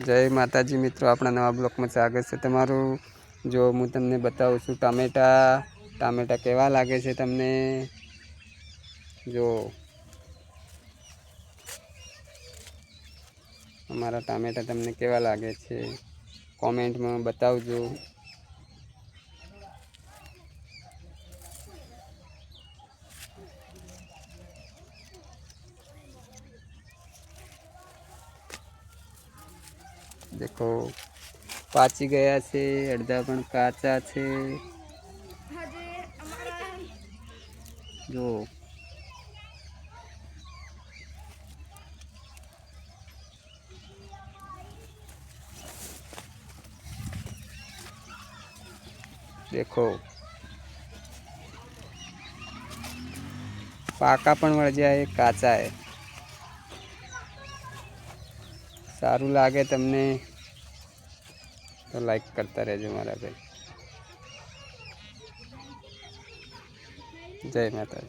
જય માતાજી મિત્રો, આપણા નવા બ્લોકમાં સ્વાગત છે તમારું। જો હું તમને બતાવું છું ટામેટા કેવા લાગે છે તમને। જો અમારા ટામેટા તમને કેવા લાગે છે કોમેન્ટમાં બતાવજો। देखो पाची गया से अर्धा पण काचा छे। जो देखो पाका पण वळ जाए काचा है। सारू लागे तमने तो लाइक करता रहजो मारा भाई। जय माता।